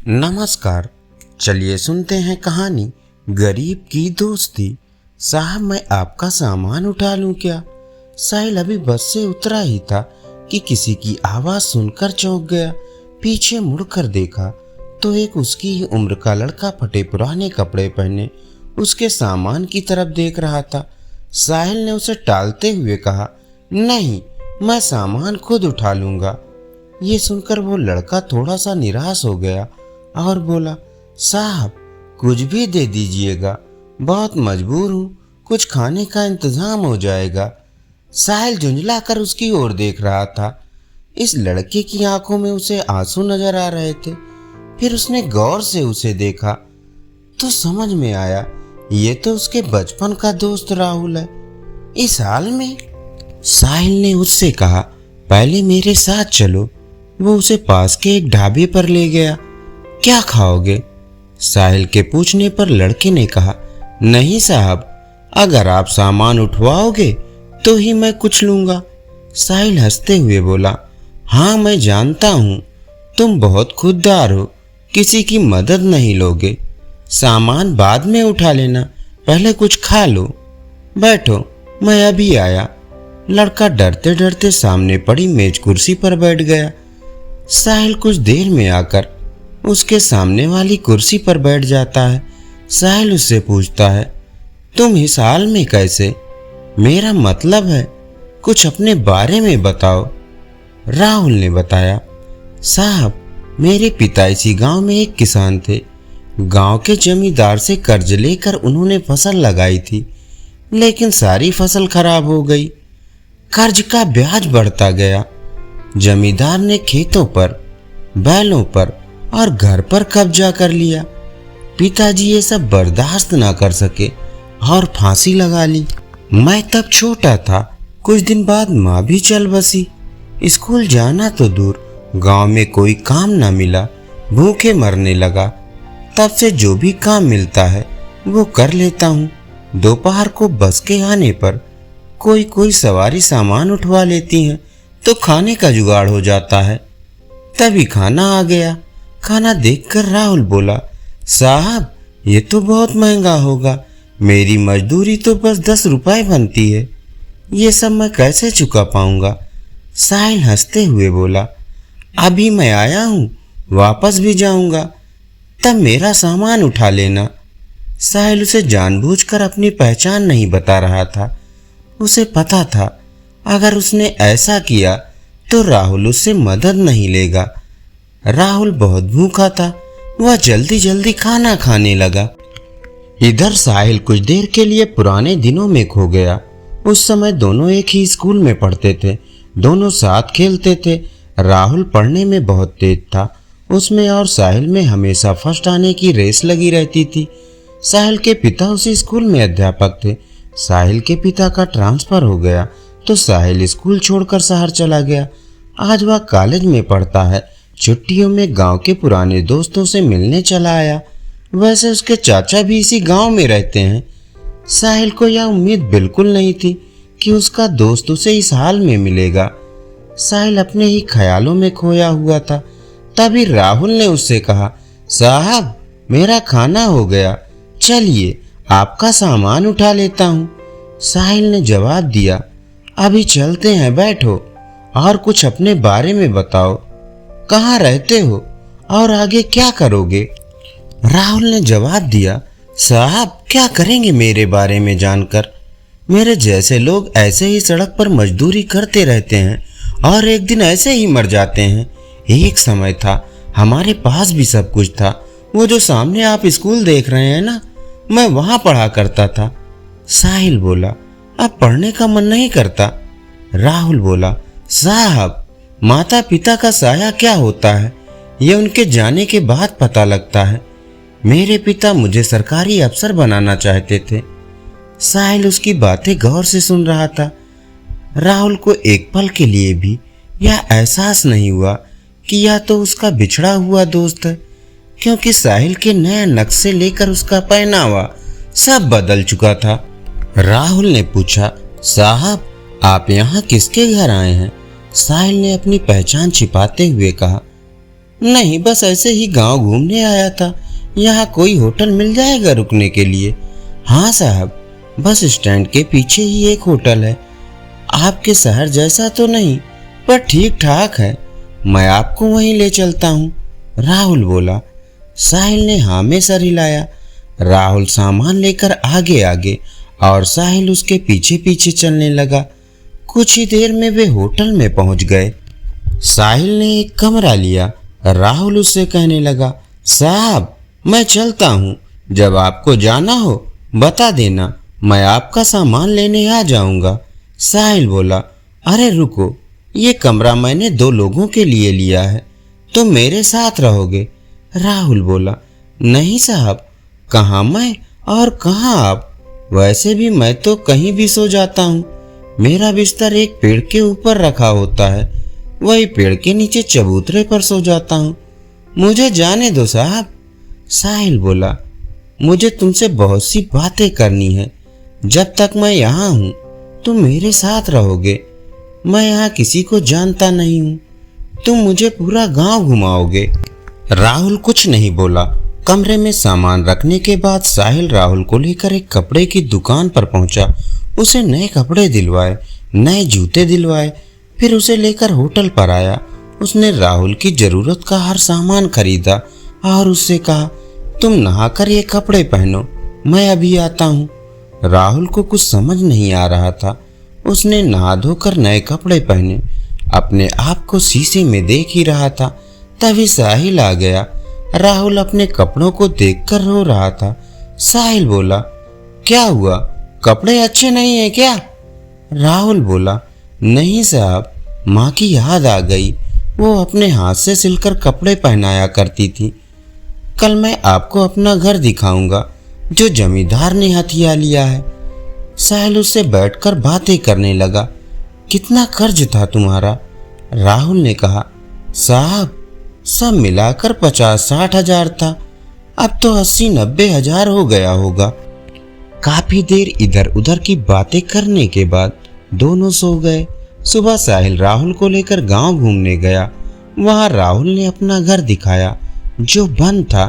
नमस्कार। चलिए सुनते हैं कहानी गरीब की दोस्ती। साहब, मैं आपका सामान उठा लूं क्या? साहिल अभी बस से उतरा ही था कि किसी की आवाज़ सुनकर चौंक गया। पीछे मुड़कर देखा तो एक उसकी ही उम्र का लड़का फटे पुराने कपड़े पहने उसके सामान की तरफ देख रहा था। साहिल ने उसे टालते हुए कहा, नहीं, मैं सामान खुद उठा लूँगा। ये सुनकर वो लड़का थोड़ा सा निराश हो गया और बोला, साहब, कुछ भी दे दीजिएगा, बहुत मजबूर हूँ, कुछ खाने का इंतजाम हो जाएगा। साहिल झुंझला कर उसकी ओर देख रहा था। इस लड़के की आंखों में उसे आंसू नजर आ रहे थे। फिर उसने गौर से उसे देखा तो समझ में आया, ये तो उसके बचपन का दोस्त राहुल है। इस हाल में साहिल ने उससे कहा, पहले मेरे साथ चलो। वो उसे पास के एक ढाबे पर ले गया। क्या खाओगे? साहिल के पूछने पर लड़के ने कहा, नहीं साहब, अगर आप सामान उठवाओगे तो ही मैं कुछ लूंगा। साहिल हंसते हुए बोला, हाँ मैं जानता हूँ, तुम बहुत खुददार हो, किसी की मदद नहीं लोगे। सामान बाद में उठा लेना, पहले कुछ खा लो। बैठो, मैं अभी आया। लड़का डरते डरते सामने पड़ी मेज कुर्सी पर बैठ गया। साहिल कुछ देर में आकर उसके सामने वाली कुर्सी पर बैठ जाता है। साहिल उससे पूछता है, तुम इस हाल में कैसे? मेरा मतलब है, कुछ अपने बारे में बताओ। राहुल ने बताया, साहब, मेरे पिता इसी गांव में एक किसान थे। गांव के जमींदार से कर्ज लेकर उन्होंने फसल लगाई थी, लेकिन सारी फसल खराब हो गई। कर्ज का ब्याज बढ़ता गया। जमींदार ने खेतों पर, बैलों पर और घर पर कब्जा कर लिया। पिताजी ये सब बर्दाश्त ना कर सके और फांसी लगा ली। मैं तब छोटा था। कुछ दिन बाद माँ भी चल बसी। स्कूल जाना तो दूर, गांव में कोई काम ना मिला, भूखे मरने लगा। तब से जो भी काम मिलता है वो कर लेता हूँ। दोपहर को बस के आने पर कोई कोई सवारी सामान उठवा लेती है तो खाने का जुगाड़ हो जाता है। तभी खाना आ गया। खाना देखकर राहुल बोला, साहब, ये तो बहुत महंगा होगा। मेरी मजदूरी तो बस 10 रुपए बनती है, ये सब मैं कैसे चुका पाऊंगा? साहिल हंसते हुए बोला, अभी मैं आया हूँ, वापस भी जाऊंगा, तब मेरा सामान उठा लेना। साहिल उसे जानबूझकर अपनी पहचान नहीं बता रहा था। उसे पता था, अगर उसने ऐसा किया तो राहुल उससे मदद नहीं लेगा। राहुल बहुत भूखा था। वह जल्दी जल्दी खाना खाने लगा। इधर साहिल कुछ देर के लिए पुराने दिनों में खो गया। उस समय दोनों एक ही स्कूल में पढ़ते थे, दोनों साथ खेलते थे। राहुल पढ़ने में बहुत तेज था। उसमें और साहिल में हमेशा फर्स्ट आने की रेस लगी रहती थी। साहिल के पिता उसी स्कूल में अध्यापक थे। साहिल के पिता का ट्रांसफर हो गया तो साहिल स्कूल छोड़कर शहर चला गया। आज वह कॉलेज में पढ़ता है। छुट्टियों में गांव के पुराने दोस्तों से मिलने चला आया। वैसे उसके चाचा भी इसी गांव में रहते हैं। साहिल को यह उम्मीद बिल्कुल नहीं थी कि उसका दोस्त उसे इस हाल में मिलेगा। साहिल अपने ही ख्यालों में खोया हुआ था। तभी राहुल ने उससे कहा, साहब, मेरा खाना हो गया, चलिए आपका सामान उठा लेता हूँ। साहिल ने जवाब दिया, अभी चलते हैं, बैठो और कुछ अपने बारे में बताओ। कहाँ रहते हो और आगे क्या करोगे? राहुल ने जवाब दिया, साहब, क्या करेंगे मेरे बारे में जानकर? मेरे जैसे लोग ऐसे ही सड़क पर मजदूरी करते रहते हैं और एक दिन ऐसे ही मर जाते हैं। एक समय था, हमारे पास भी सब कुछ था। वो जो सामने आप स्कूल देख रहे हैं ना, मैं वहां पढ़ा करता था। साहिल बोला, अब पढ़ने का मन नहीं करता? राहुल बोला, साहब, माता पिता का साया क्या होता है ये उनके जाने के बाद पता लगता है। मेरे पिता मुझे सरकारी अफसर बनाना चाहते थे। साहिल उसकी बातें गौर से सुन रहा था। राहुल को एक पल के लिए भी यह एहसास नहीं हुआ कि यह तो उसका बिछड़ा हुआ दोस्त है, क्योंकि साहिल के नए नक्शे लेकर उसका पहनावा सब बदल चुका था। राहुल ने पूछा, साहब, आप यहाँ किसके घर आए हैं? साहिल ने अपनी पहचान छिपाते हुए कहा, नहीं, बस ऐसे ही गांव घूमने आया था। यहाँ कोई होटल मिल जाएगा रुकने के लिए? हाँ साहब, बस स्टैंड के पीछे ही एक होटल है। आपके शहर जैसा तो नहीं, पर ठीक ठाक है। मैं आपको वहीं ले चलता हूँ, राहुल बोला। साहिल ने हाँ में सर हिलाया। राहुल सामान लेकर आगे आगे और साहिल उसके पीछे पीछे चलने लगा। कुछ ही देर में वे होटल में पहुंच गए। साहिल ने एक कमरा लिया। राहुल उससे कहने लगा, साहब मैं चलता हूँ, जब आपको जाना हो बता देना, मैं आपका सामान लेने आ जाऊंगा। साहिल बोला, अरे रुको, ये कमरा मैंने 2 लोगों के लिए लिया है, तुम मेरे साथ रहोगे? राहुल बोला, नहीं साहब, कहाँ मैं और कहाँ आप? वैसे भी मैं तो कहीं भी सो जाता हूँ। मेरा बिस्तर एक पेड़ के ऊपर रखा होता है, वही पेड़ के नीचे चबूतरे पर सो जाता हूँ। मुझे जाने दो साहब। साहिल बोला, मुझे तुमसे बहुत सी बातें करनी है। जब तक मैं यहाँ हूँ तुम मेरे साथ रहोगे। मैं यहाँ किसी को जानता नहीं हूँ, तुम मुझे पूरा गांव घुमाओगे। राहुल कुछ नहीं बोला। कमरे में सामान रखने के बाद साहिल राहुल को लेकर एक कपड़े की दुकान पर पहुंचा। उसे नए कपड़े दिलवाए, नए जूते दिलवाए, फिर उसे लेकर होटल पर आया। उसने राहुल की जरूरत का हर सामान खरीदा और उससे कहा, तुम नहाकर ये कपड़े पहनो, मैं अभी आता हूँ। राहुल को कुछ समझ नहीं आ रहा था। उसने नहा धोकर नए कपड़े पहने, अपने आप को शीशे में देख ही रहा था। तभी साहिल आ गया। राहुल अपने कपड़ों को देखकर रो रहा था। साहिल बोला, क्या हुआ, कपड़े अच्छे नहीं है क्या? राहुल बोला, नहीं साहब, माँ की याद आ गई, वो अपने हाथ से सिलकर कपड़े पहनाया करती थी। कल मैं आपको अपना घर दिखाऊंगा जो जमींदार ने हथिया लिया है। साहिल उससे बैठकर बातें करने लगा। कितना कर्ज था तुम्हारा? राहुल ने कहा, साहब सब मिलाकर 50-60 हजार था, अब तो 80-90 हजार हो गया होगा। काफी देर इधर उधर की बातें करने के बाद दोनों सो गए। सुबह साहिल राहुल को लेकर गांव घूमने गया। वहां राहुल ने अपना घर दिखाया जो बंद था।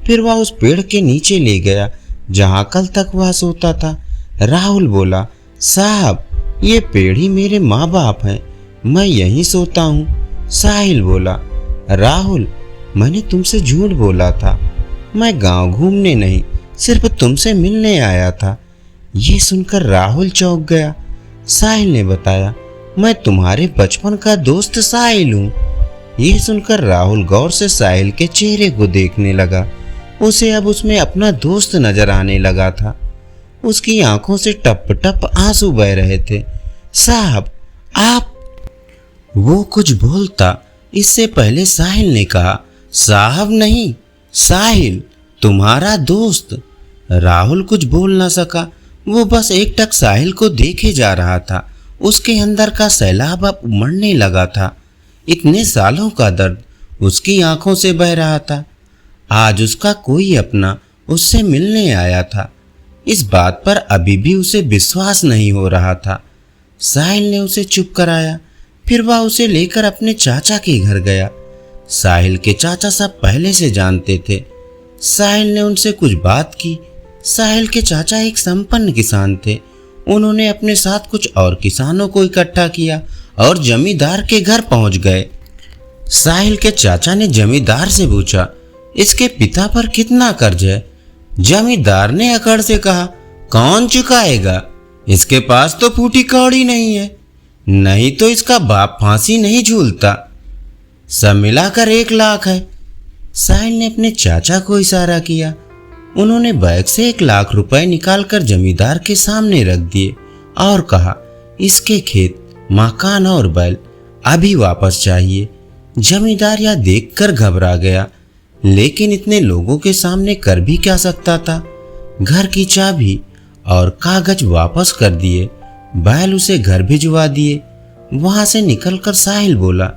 फिर वह उस पेड़ के नीचे ले गया जहां कल तक वह सोता था। राहुल बोला, साहब ये पेड़ ही मेरे माँ बाप हैं, मैं यहीं सोता हूँ। साहिल बोला, राहुल मैंने तुमसे झूठ बोला था, मैं गांव घूमने नहीं सिर्फ तुमसे मिलने आया था। ये सुनकर राहुल चौंक गया। साहिल ने बताया, मैं तुम्हारे बचपन का दोस्त साहिल हूँ। ये सुनकर राहुल गौर से साहिल के चेहरे को देखने लगा। उसे अब उसमें अपना दोस्त नजर आने लगा था। उसकी आंखों से टप टप आंसू बह रहे थे। साहब आप, वो कुछ बोलता इससे पहले साहिल ने कहा, साहब नहीं, साहिल तुम्हारा दोस्त। राहुल कुछ बोल न सका। वो बस एकटक साहिल को देखे जा रहा था। उसके अंदर का सैलाब अब उमड़ने लगा था। इतने सालों का दर्द उसकी आंखों से बह रहा था। आज उसका कोई अपना उससे मिलने आया था। इस बात पर अभी भी उसे विश्वास नहीं हो रहा था। साहिल ने उसे चुप कराया। फिर वह उसे लेकर अपने चाचा के घर गया। साहिल के चाचा सब पहले से जानते थे। साहिल ने उनसे कुछ बात की। साहिल के चाचा एक संपन्न किसान थे। उन्होंने अपने साथ कुछ और किसानों को इकट्ठा किया और जमींदार के घर पहुंच गए। साहिल के चाचा ने जमींदार से पूछा, इसके पिता पर कितना कर्ज है? जमींदार ने अकड़ से कहा, कौन चुकाएगा? इसके पास तो फूटी कौड़ी नहीं है, नहीं तो इसका बाप फांसी नहीं झूलता। सब मिलाकर 1 लाख है। साहिल ने अपने चाचा को इशारा किया। उन्होंने बैग से 1 लाख रुपए निकालकर जमींदार के सामने रख दिए और कहा, इसके खेत, मकान और बैल अभी वापस चाहिए। जमींदार यह देखकर घबरा गया, लेकिन इतने लोगों के सामने कर भी क्या सकता था। घर की चाबी और कागज वापस कर दिए। बैल उसे घर भिजवा दिए। वहां से निकलकर साहिल बोला,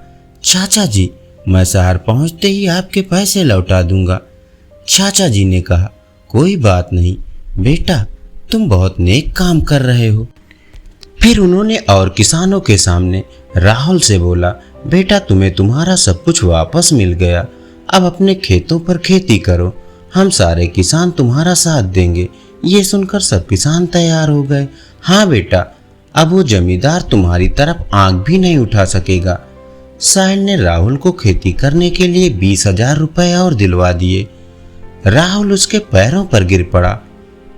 चाचा जी मैं शहर पहुंचते ही आपके पैसे लौटा दूंगा। चाचा जी ने कहा, कोई बात नहीं बेटा, तुम बहुत नेक काम कर रहे हो। फिर उन्होंने और किसानों के सामने राहुल से बोला, बेटा तुम्हें तुम्हारा सब कुछ वापस मिल गया। अब अपने खेतों पर खेती करो, हम सारे किसान तुम्हारा साथ देंगे। ये सुनकर सब किसान तैयार हो गए। हाँ बेटा, अब वो जमींदार तुम्हारी तरफ आंख भी नहीं उठा सकेगा। साहिल ने राहुल को खेती करने के लिए 20,000 रुपए और दिलवा दिए। राहुल उसके पैरों पर गिर पड़ा।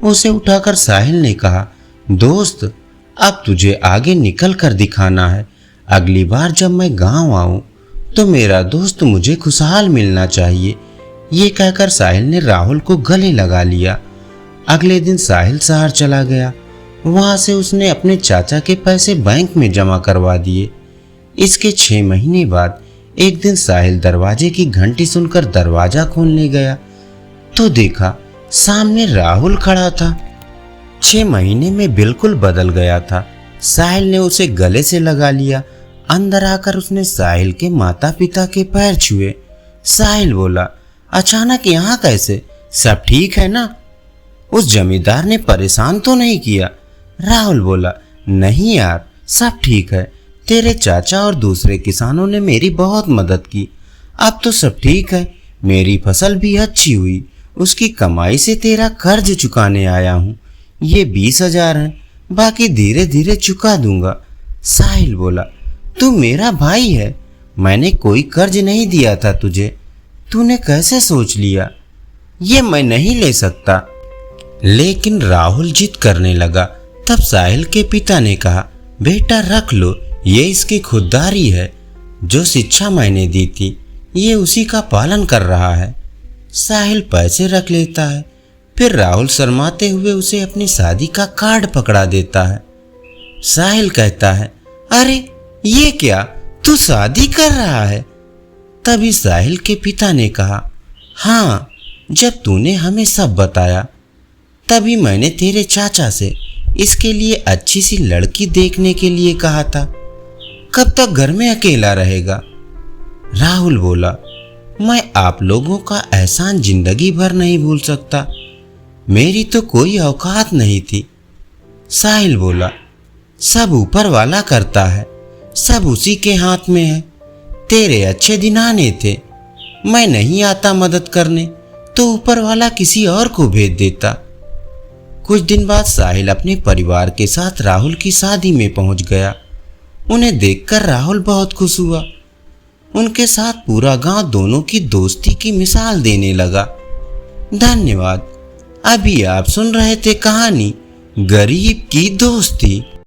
उसे उठाकर साहिल ने कहा, दोस्त, अब तुझे आगे निकल कर दिखाना है। अगली बार जब मैं गांव आऊं तो मेरा दोस्त मुझे खुशहाल मिलना चाहिए। ये कहकर साहिल ने राहुल को गले लगा लिया। अगले दिन साहिल शहर चला गया। वहां से उसने अपने चाचा के पैसे बैंक में जमा करवा दिए। इसके 6 महीने बाद एक दिन साहिल दरवाजे की घंटी सुनकर दरवाजा खोलने गया तो देखा सामने राहुल खड़ा था। 6 महीने में बिल्कुल बदल गया था। साहिल ने उसे गले से लगा लिया। अंदर आकर उसने साहिल के माता पिता के पैर छुए। साहिल बोला, अचानक यहाँ कैसे? सब ठीक है ना? उस जमींदार ने परेशान तो नहीं किया? राहुल बोला, नहीं यार, सब ठीक है। तेरे चाचा और दूसरे किसानों ने मेरी बहुत मदद की। अब तो सब ठीक है। मेरी फसल भी अच्छी हुई। उसकी कमाई से तेरा कर्ज चुकाने आया हूँ। ये 20,000 है, बाकी धीरे धीरे चुका दूंगा। साहिल बोला, तू मेरा भाई है, मैंने कोई कर्ज नहीं दिया था तुझे। तूने कैसे सोच लिया? ये मैं नहीं ले सकता। लेकिन राहुल जिद करने लगा। तब साहिल के पिता ने कहा, बेटा रख लो, ये इसकी खुददारी है। जो शिक्षा मैंने दी थी ये उसी का पालन कर रहा है। साहिल पैसे रख लेता है। फिर राहुल शर्माते हुए उसे अपनी शादी का कार्ड पकड़ा देता है। साहिल कहता है, अरे ये क्या, तू शादी कर रहा है? तभी साहिल के पिता ने कहा, हाँ, जब तूने हमें सब बताया तभी मैंने तेरे चाचा से इसके लिए अच्छी सी लड़की देखने के लिए कहा था। कब तक घर में अकेला रहेगा? राहुल बोला, मैं आप लोगों का एहसान जिंदगी भर नहीं भूल सकता। मेरी तो कोई औकात नहीं थी। साहिल बोला, सब ऊपर वाला करता है, सब उसी के हाथ में है। तेरे अच्छे दिन आने थे, मैं नहीं आता मदद करने तो ऊपर वाला किसी और को भेज देता। कुछ दिन बाद साहिल अपने परिवार के साथ राहुल की शादी में पहुंच गया। उन्हें देखकर राहुल बहुत खुश हुआ। उनके साथ पूरा गांव दोनों की दोस्ती की मिसाल देने लगा। धन्यवाद। अभी आप सुन रहे थे कहानी गरीब की दोस्ती।